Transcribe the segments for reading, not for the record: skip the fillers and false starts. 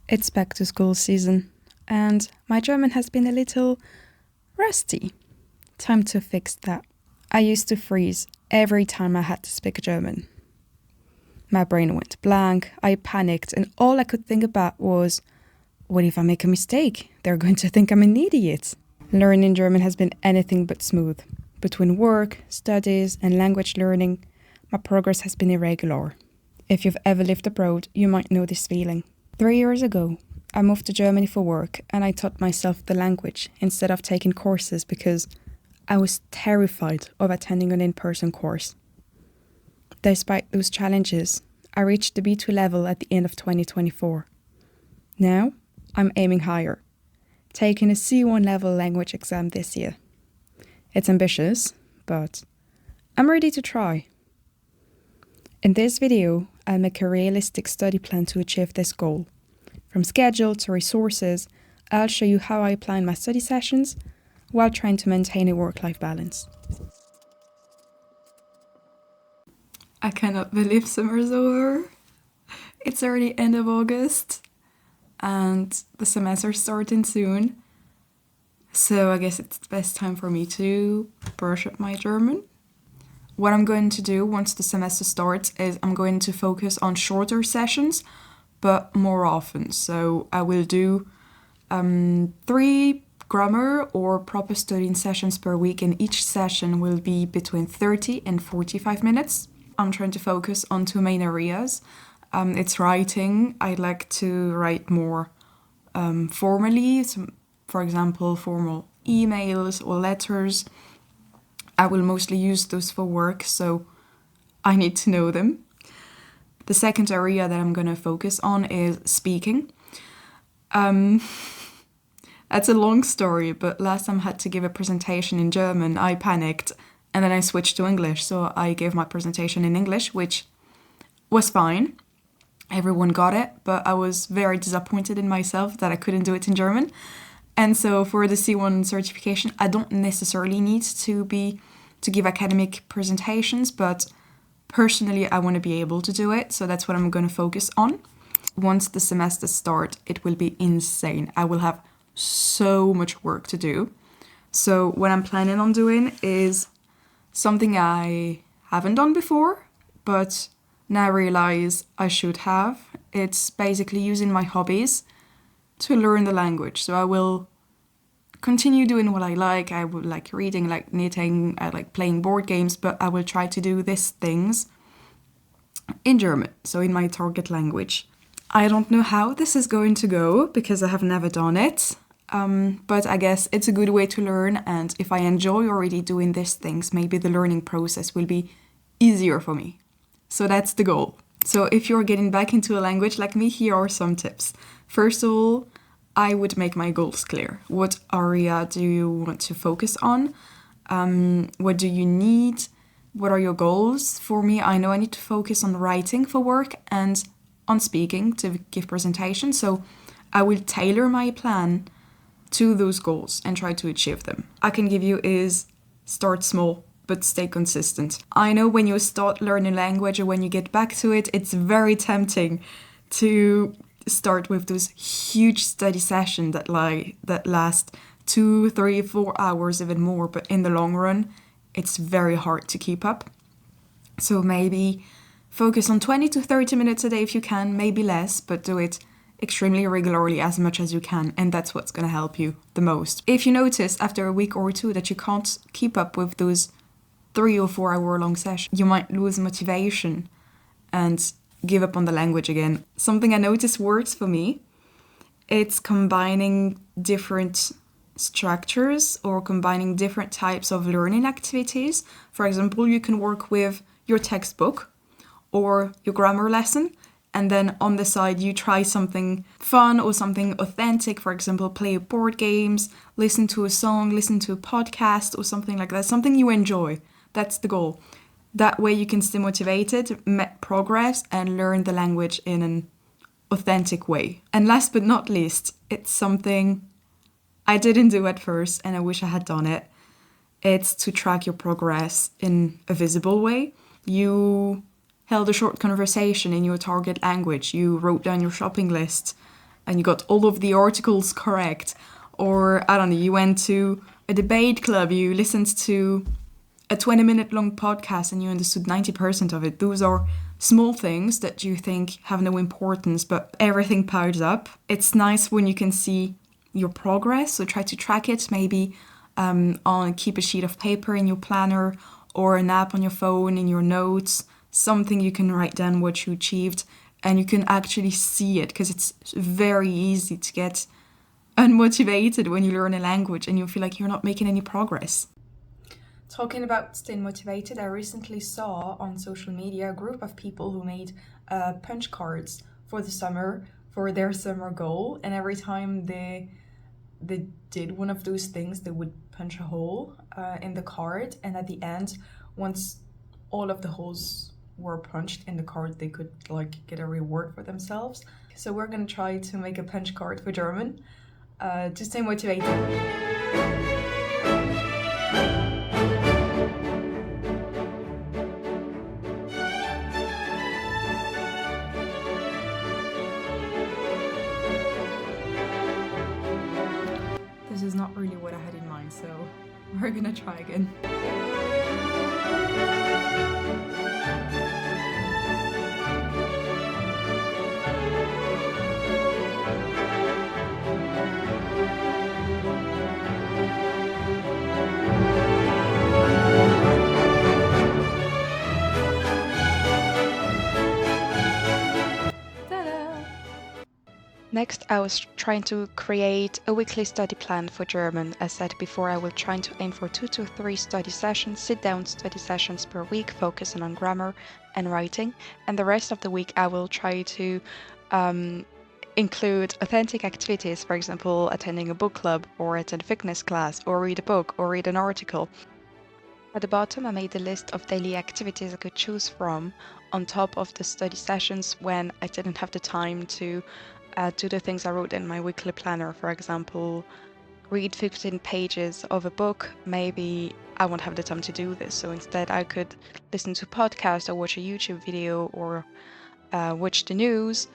It's back to school season, and my German has been a little rusty. Time to fix that. I used to freeze every time I had to speak German. My brain went blank, I panicked, and all I could think about was, what if I make a mistake? They're going to think I'm an idiot. Learning German has been anything but smooth. Between work, studies, and language learning, my progress has been irregular. If you've ever lived abroad, you might know this feeling. 3 years ago, I moved to Germany for work and I taught myself the language instead of taking courses because I was terrified of attending an in-person course. Despite those challenges, I reached the B2 level at the end of 2024. Now, I'm aiming higher, taking a C1 level language exam this year. It's ambitious, but I'm ready to try. In this video, I'll make a realistic study plan to achieve this goal. From schedule to resources, I'll show you how I plan my study sessions while trying to maintain a work-life balance. I cannot believe summer's over. It's already end of August and the semester's starting soon. So I guess it's the best time for me to brush up my German. What I'm going to do once the semester starts is I'm going to focus on shorter sessions, but more often. So I will do 3 grammar or proper studying sessions per week, and each session will be between 30 and 45 minutes. I'm trying to focus on 2 main areas. It's writing. I like to write more formally, so, for example, formal emails or letters. I will mostly use those for work, so I need to know them. The second area that I'm going to focus on is speaking. That's a long story, but last time I had to give a presentation in German, I panicked and then I switched to English. So I gave my presentation in English, which was fine. Everyone got it, but I was very disappointed in myself that I couldn't do it in German. And so for the C1 certification, I don't necessarily need to give academic presentations, but personally, I want to be able to do it. So that's what I'm going to focus on. Once the semester starts, it will be insane. I will have so much work to do. So what I'm planning on doing is something I haven't done before, but now I realize I should have. It's basically using my hobbies to learn the language. So I will continue doing what I like. I would like reading, like knitting, I like playing board games, but I will try to do these things in German, so in my target language. I don't know how this is going to go because I have never done it, but I guess it's a good way to learn, and if I enjoy already doing these things, maybe the learning process will be easier for me. So that's the goal. So if you're getting back into a language like me, here are some tips. First of all, I would make my goals clear. What area do you want to focus on? What do you need? What are your goals? For me, I know I need to focus on writing for work and on speaking to give presentations. So I will tailor my plan to those goals and try to achieve them. I can give you is start small, but stay consistent. I know when you start learning language or when you get back to it, it's very tempting to start with those huge study sessions that last 2, 3, 4 hours, even more. But in the long run, it's very hard to keep up. So maybe focus on 20 to 30 minutes a day if you can, maybe less, but do it extremely regularly, as much as you can, and that's what's going to help you the most. If you notice after a week or 2 that you can't keep up with those 3 or 4 hour long sessions, you might lose motivation and give up on the language again. Something I notice works for me, it's combining different structures or combining different types of learning activities. For example, you can work with your textbook or your grammar lesson, and then on the side you try something fun or something authentic. For example, play board games, listen to a song, listen to a podcast or something like that, something you enjoy. That's the goal. That way you can stay motivated, make progress, and learn the language in an authentic way. And last but not least, it's something I didn't do at first and I wish I had done it. It's to track your progress in a visible way. You held a short conversation in your target language. You wrote down your shopping list and you got all of the articles correct. Or, I don't know, you went to a debate club, you listened to a 20-minute long podcast and you understood 90% of it. Those are small things that you think have no importance, but everything piles up. It's nice when you can see your progress, so try to track it, maybe keep a sheet of paper in your planner or an app on your phone in your notes, something you can write down what you achieved, and you can actually see it, because it's very easy to get unmotivated when you learn a language and you feel like you're not making any progress. Talking about staying motivated, I recently saw on social media a group of people who made punch cards for the summer, for their summer goal, and every time they did one of those things, they would punch a hole in the card, and at the end, once all of the holes were punched in the card, they could get a reward for themselves. So we're gonna try to make a punch card for German to stay motivated. This is not really what I had in mind, so we're gonna try again. Next, I was trying to create a weekly study plan for German. As said before, I will try to aim for 2 to 3 study sessions, sit-down study sessions per week, focusing on grammar and writing. And the rest of the week, I will try to include authentic activities, for example, attending a book club or attend a fitness class or read a book or read an article. At the bottom, I made a list of daily activities I could choose from on top of the study sessions when I didn't have the time to do the things I wrote in my weekly planner. For example, read 15 pages of a book. Maybe I won't have the time to do this, so instead I could listen to a podcast or watch a YouTube video or watch the news,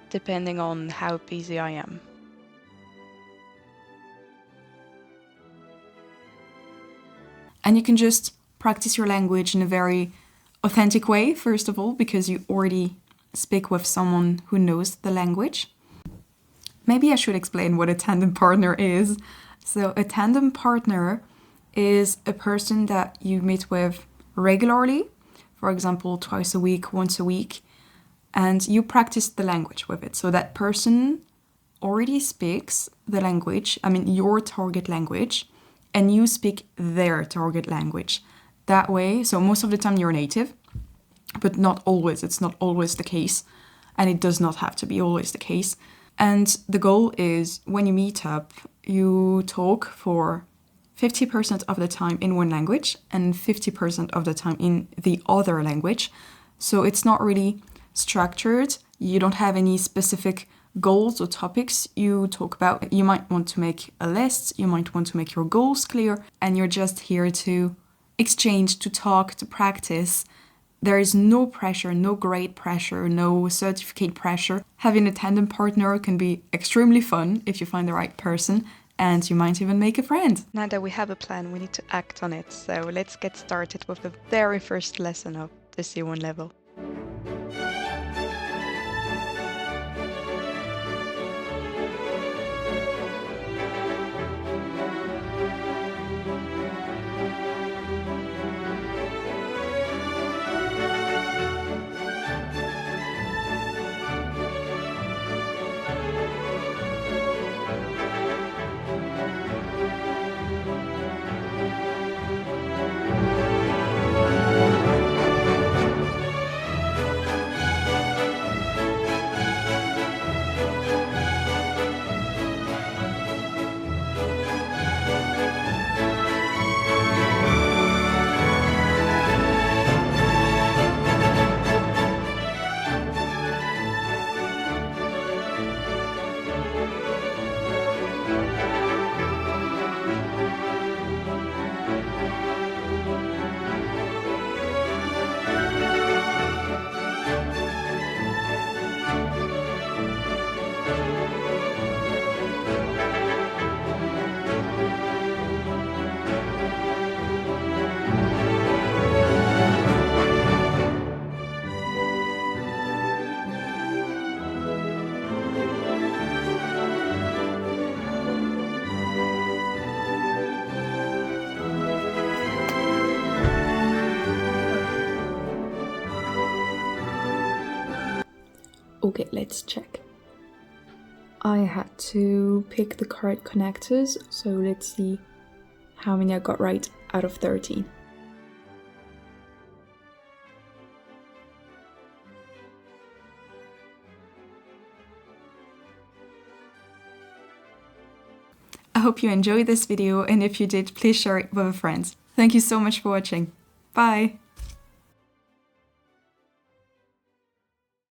depending on how busy I am. And you can just practice your language in a very authentic way, first of all, because you already speak with someone who knows the language. Maybe I should explain what a tandem partner is. So a tandem partner is a person that you meet with regularly, for example, twice a week, once a week, and you practice the language with it. So that person already speaks the language, your target language, and you speak their target language. That way, so most of the time you're native, but not always. It's not always the case, and it does not have to be always the case. And the goal is, when you meet up, you talk for 50% of the time in one language and 50% of the time in the other language. So it's not really structured. You don't have any specific goals or topics you talk about. You might want to make a list, you might want to make your goals clear, and you're just here to exchange, to talk, to practice. There is no pressure, no grade pressure, no certificate pressure. Having a tandem partner can be extremely fun if you find the right person, and you might even make a friend. Now that we have a plan, we need to act on it. So let's get started with the very first lesson of the C1 level. Okay, let's check. I had to pick the correct connectors, so let's see how many I got right out of 13. I hope you enjoyed this video, and if you did, please share it with a friend. Thank you so much for watching. Bye!